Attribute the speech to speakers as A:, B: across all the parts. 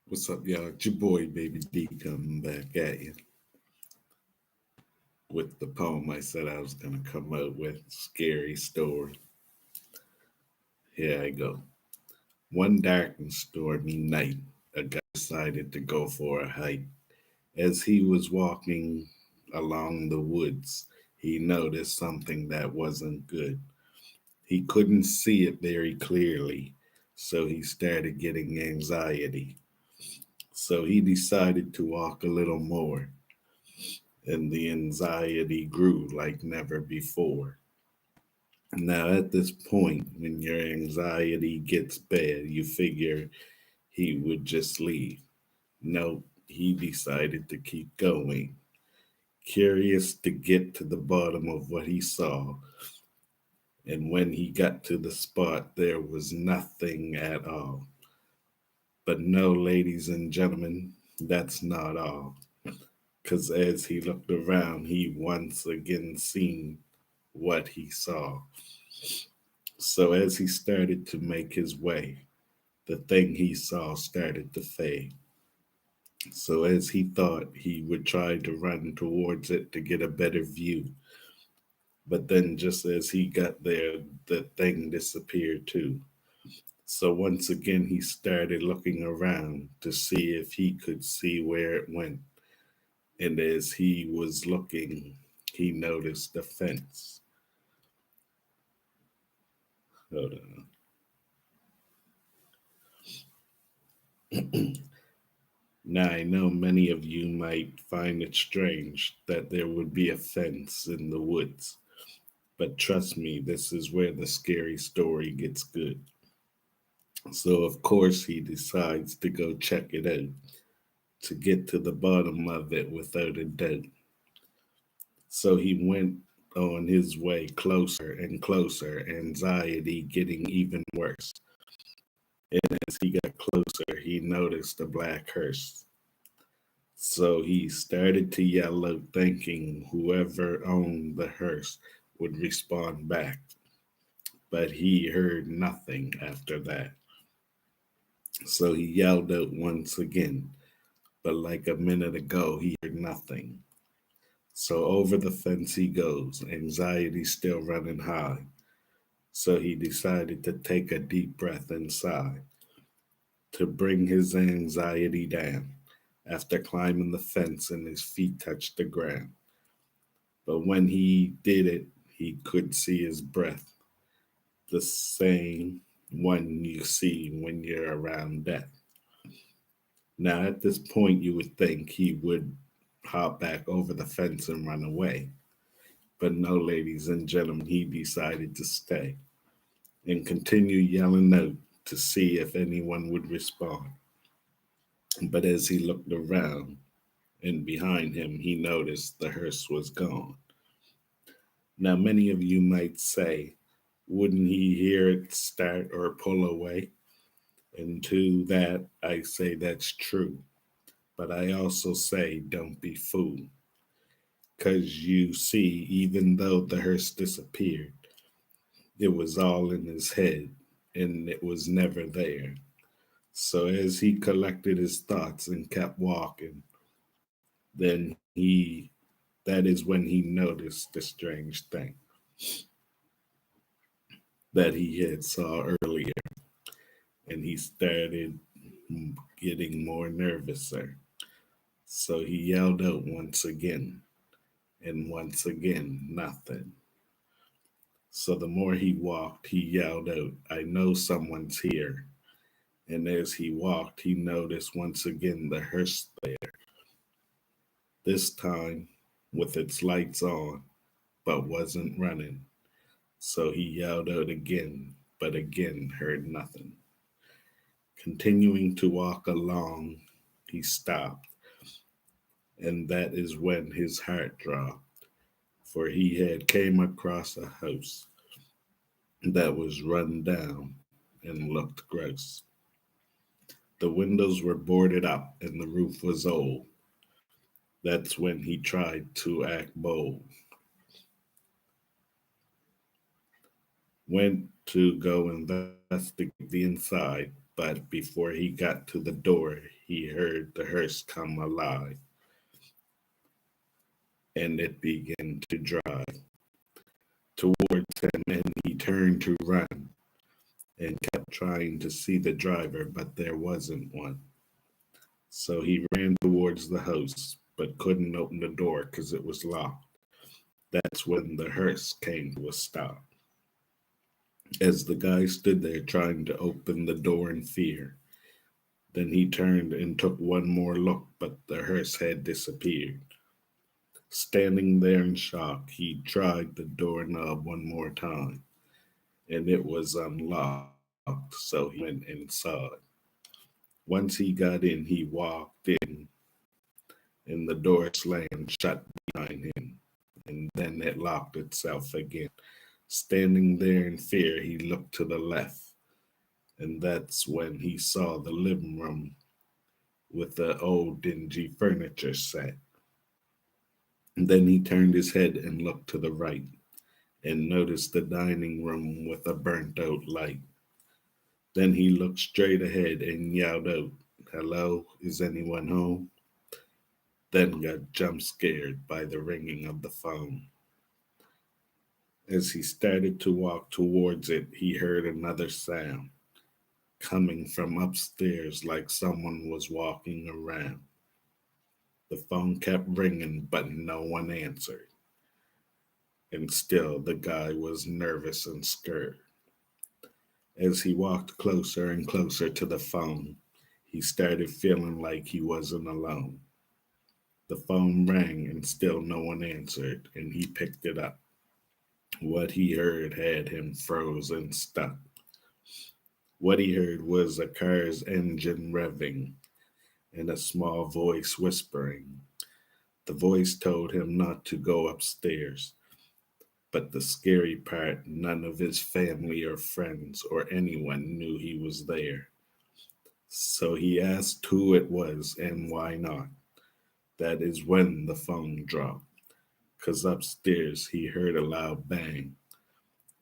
A: What's up, y'all? It's your boy, Baby D, coming back at you with the poem I said I was going to come up with. Scary story. Here I go. One dark and stormy night, a guy decided to go for a hike. As he was walking along the woods, he noticed something that wasn't good. He couldn't see it very clearly, so he started getting anxiety. So he decided to walk a little more, and the anxiety grew like never before. Now, at this point, when your anxiety gets bad, you figure he would just leave. No, he decided to keep going. Curious to get to the bottom of what he saw, and when he got to the spot, there was nothing at all. But no, ladies and gentlemen, that's not all. Because as he looked around, he once again seen what he saw. So as he started to make his way, the thing he saw started to fade. So as he thought he would try to run towards it to get a better view, but then just as he got there, the thing disappeared too. So once again, he started looking around to see if he could see where it went. And as he was looking, he noticed the fence. Hold on. Now, I know many of you might find it strange that there would be a fence in the woods, but trust me, this is where the scary story gets good. So, of course, he decides to go check it out to get to the bottom of it without a doubt. So, he went on his way closer and closer, anxiety getting even worse. And as he got closer, he noticed a black hearse. So he started to yell out, thinking whoever owned the hearse would respond back. But he heard nothing after that. So he yelled out once again. But like a minute ago, he heard nothing. So over the fence he goes, anxiety still running high. So he decided to take a deep breath inside to bring his anxiety down. After climbing the fence and his feet touched the ground. But when he did it, he could see his breath, the same one you see when you're around death. Now, at this point, you would think he would hop back over the fence and run away. But no, ladies and gentlemen, he decided to stay and continue yelling out to see if anyone would respond. But as he looked around and behind him, he noticed the hearse was gone. Now, many of you might say, wouldn't he hear it start or pull away? And to that, I say that's true. But I also say, don't be fooled. Because you see, even though the hearse disappeared, it was all in his head and it was never there. So as he collected his thoughts and kept walking, then that is when he noticed the strange thing that he had saw earlier. And he started getting more nervous, sir. So he yelled out once again, and once again, nothing. So the more he walked, he yelled out, I know someone's here. And as he walked, he noticed once again the hearse there, this time with its lights on, but wasn't running. So he yelled out again, but again heard nothing. Continuing to walk along, he stopped, and that is when his heart dropped, for he had came across a house that was run down and looked gross. The windows were boarded up and the roof was old. That's when he tried to act bold. Went to go investigate the inside, but before he got to the door, he heard the hearse come alive and it began to drive towards him, and he turned to run and kept trying to see the driver, but there wasn't one. So he ran towards the house, but couldn't open the door because it was locked. That's when the hearse came to a stop. As the guy stood there trying to open the door in fear, then he turned and took one more look, but the hearse had disappeared. Standing there in shock, he tried the doorknob one more time, and it was unlocked, so he went inside. Once he got in, he walked in, and the door slammed shut behind him, and then it locked itself again. Standing there in fear, he looked to the left, and that's when he saw the living room with the old dingy furniture set. And then he turned his head and looked to the right and noticed the dining room with a burnt out light. Then he looked straight ahead and yelled out, "Hello, is anyone home?" Then got jump scared by the ringing of the phone. As he started to walk towards it, he heard another sound coming from upstairs like someone was walking around. The phone kept ringing, but no one answered. And still the guy was nervous and scared. As he walked closer and closer to the phone, he started feeling like he wasn't alone. The phone rang and still no one answered, and he picked it up. What he heard had him frozen stuck. What he heard was a car's engine revving and a small voice whispering. The voice told him not to go upstairs. But the scary part, none of his family or friends or anyone knew he was there. So he asked who it was and why not. That is when the phone dropped, 'cause upstairs he heard a loud bang,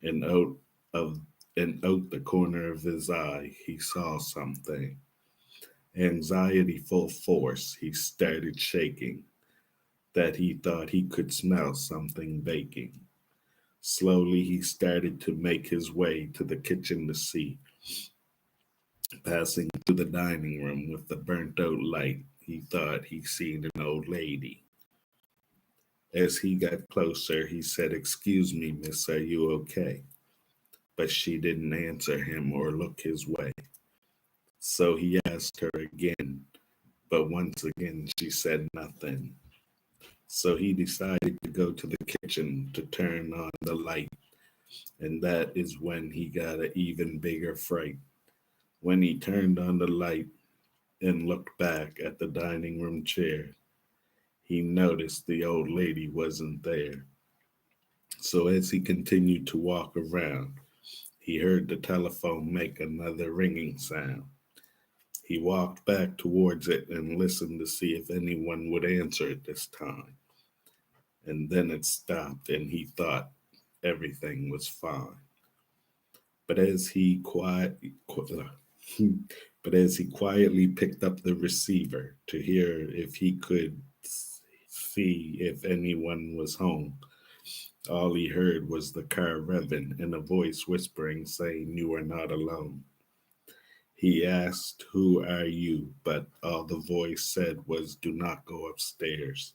A: and of out the corner of his eye he saw something. Anxiety full force, he started shaking, that he thought he could smell something baking. Slowly he started to make his way to the kitchen to see. Passing through the dining room with the burnt out light, he thought he seen an old lady. As he got closer, he said, "Excuse me, miss, are you okay?" But she didn't answer him or look his way. So he asked her again, but once again she said nothing. So he decided to go to the kitchen to turn on the light, and that is when he got an even bigger fright. When he turned on the light and looked back at the dining room chair, he noticed the old lady wasn't there. So as he continued to walk around, he heard the telephone make another ringing sound. He walked back towards it and listened to see if anyone would answer it this time. And then it stopped, and he thought everything was fine. But as he but as he quietly picked up the receiver to hear if he could see if anyone was home, all he heard was the car revving and a voice whispering, saying, "You are not alone." He asked, "Who are you?" But all the voice said was, "Do not go upstairs,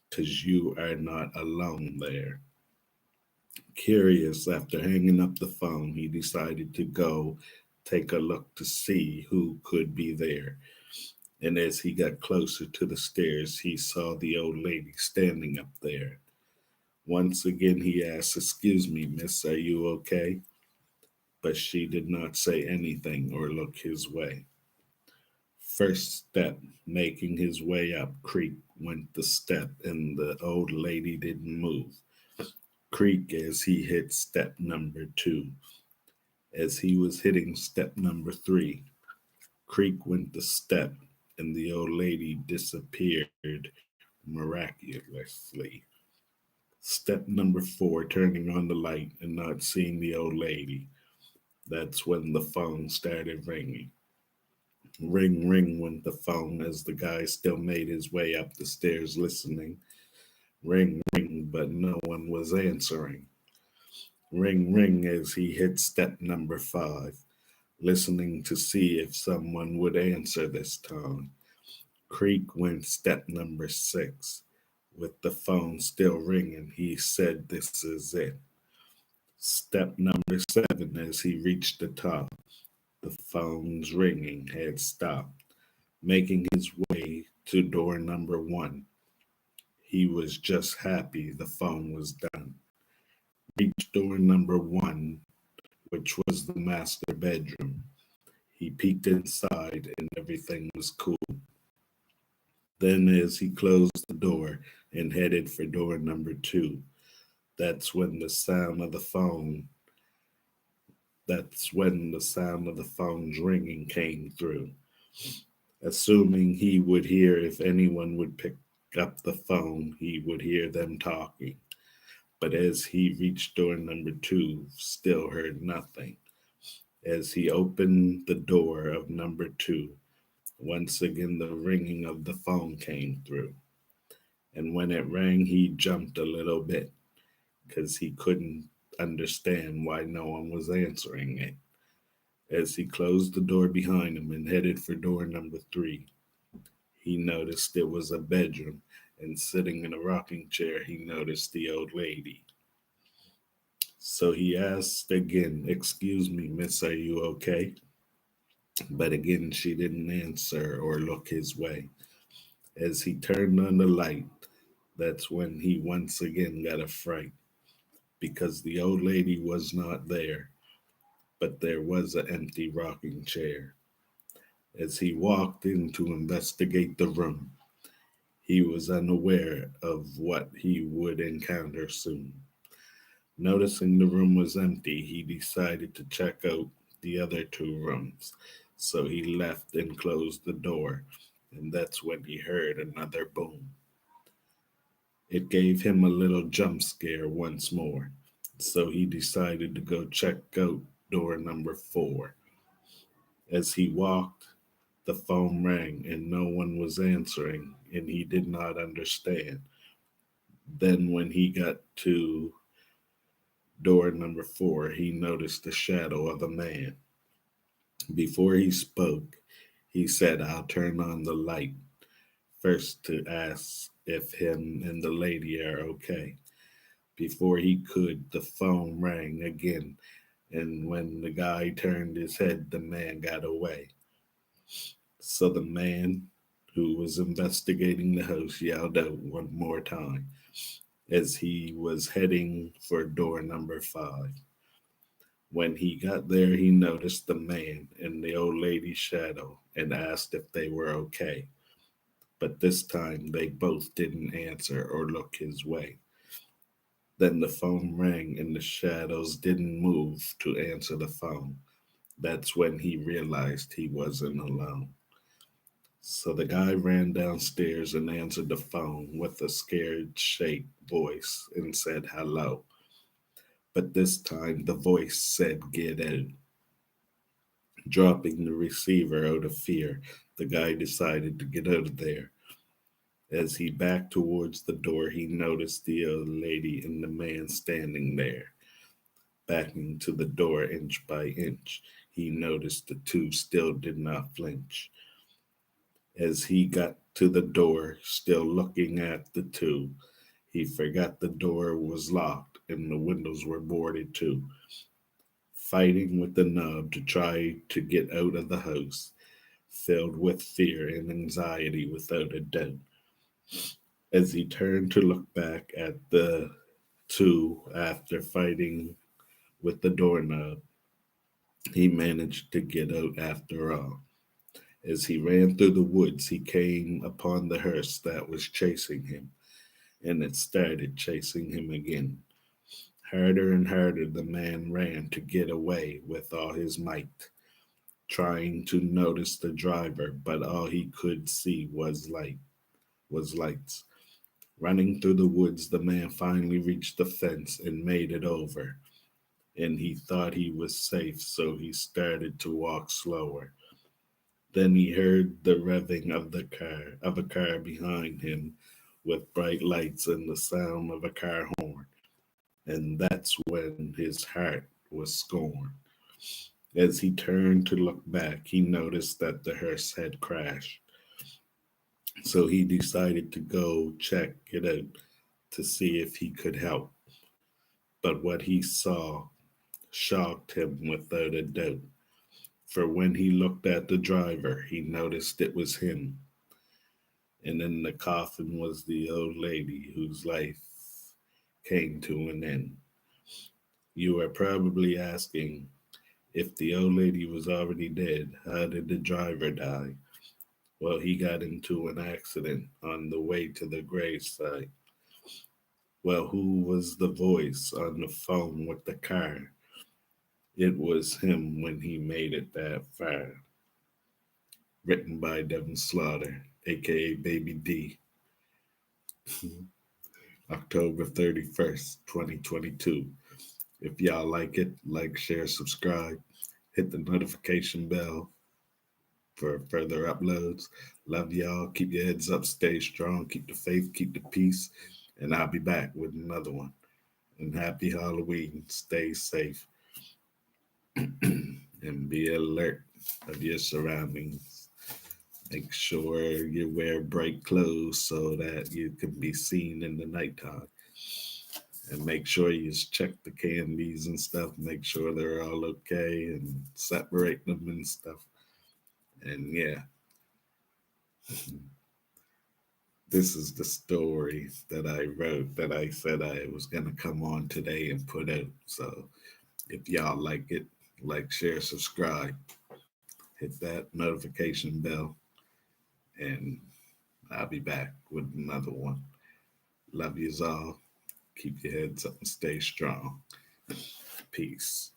A: 'cause you are not alone there." Curious, after hanging up the phone, he decided to go take a look to see who could be there. And as he got closer to the stairs, he saw the old lady standing up there. Once again, he asked, "Excuse me, miss, are you okay?" But she did not say anything or look his way. First step, making his way up, Creek went the step, and the old lady didn't move. Creek as he hit step number 2. As he was hitting step number 3, Creek went the step, and the old lady disappeared miraculously. Step number 4, turning on the light and not seeing the old lady. That's when the phone started ringing. Ring, ring went the phone as the guy still made his way up the stairs listening. Ring, ring, but no one was answering. Ring, ring as he hit step number 5, listening to see if someone would answer this time. Creak went step number 6. With the phone still ringing, he said, "This is it." Step number 7 as he reached the top. The phone's ringing had stopped. Making his way to door number 1, he was just happy the phone was done. Reached door number 1, which was the master bedroom. He peeked inside and everything was cool. Then, as he closed the door and headed for door number 2, that's when the sound of the phone, that's when the sound of the phone's ringing came through. Assuming he would hear if anyone would pick up the phone, he would hear them talking. But as he reached door number 2, still heard nothing. As he opened the door of number 2, once again the ringing of the phone came through. And when it rang, he jumped a little bit because he couldn't understand why no one was answering it. As he closed the door behind him and headed for door number 3, he noticed it was a bedroom, and sitting in a rocking chair, he noticed the old lady. So he asked again, "Excuse me, miss, are you okay?" But again, she didn't answer or look his way. As he turned on the light, that's when he once again got a fright because the old lady was not there, but there was an empty rocking chair. As he walked in to investigate the room, he was unaware of what he would encounter soon. Noticing the room was empty, he decided to check out the other 2 rooms. So he left and closed the door, and that's when he heard another boom. It gave him a little jump scare once more, so he decided to go check out door number 4. As he walked, the phone rang and no one was answering, and he did not understand. Then, when he got to door number 4, he noticed the shadow of a man. Before he spoke, he said, "I'll turn on the light first to ask if him and the lady are okay." Before he could, the phone rang again, and when the guy turned his head, the man got away. So the man who was investigating the house yelled out one more time as he was heading for door number 5. When he got there, he noticed the man and the old lady's shadow and asked if they were okay. But this time they both didn't answer or look his way. Then the phone rang and the shadows didn't move to answer the phone. That's when he realized he wasn't alone. So the guy ran downstairs and answered the phone with a scared, shake voice and said hello. But this time the voice said, "Get out." Dropping the receiver out of fear, the guy decided to get out of there. As he backed towards the door, he noticed the old lady and the man standing there. Backing to the door inch by inch, he noticed the 2 still did not flinch. As he got to the door, still looking at the 2, he forgot the door was locked and the windows were boarded too. Fighting with the knob to try to get out of the house, filled with fear and anxiety without a doubt. As he turned to look back at the 2 after fighting with the doorknob, he managed to get out after all. As he ran through the woods, he came upon the hearse that was chasing him, and it started chasing him again. Harder and harder the man ran to get away with all his might, trying to notice the driver, but all he could see was lights. Running through the woods, the man finally reached the fence and made it over, and he thought he was safe, so he started to walk slower. Then he heard the revving of a car behind him with bright lights and the sound of a car horn. And that's when his heart was scorned. As he turned to look back, he noticed that the hearse had crashed. So he decided to go check it out to see if he could help. But what he saw shocked him without a doubt. For when he looked at the driver, he noticed it was him. And in the coffin was the old lady whose life came to an end. You are probably asking, if the old lady was already dead, how did the driver die? Well, he got into an accident on the way to the gravesite. Well, who was the voice on the phone with the car? It was him when he made it that far. Written by Devin Slaughter, aka Baby D. October 31st, 2022. If y'all like it, like, share, subscribe, hit the notification bell for further uploads. Love y'all. Keep your heads up, stay strong, keep the faith, keep the peace, and I'll be back with another one. And happy Halloween. Stay safe and be alert of your surroundings. Make sure you wear bright clothes so that you can be seen in the nighttime. And make sure you check the candies and stuff, make sure they're all okay and separate them and stuff. And yeah, this is the story that I wrote that I said I was going to come on today and put out. So if y'all like it, like, share, subscribe, hit that notification bell, and I'll be back with another one. Love yous all. Keep your heads up and stay strong. Peace.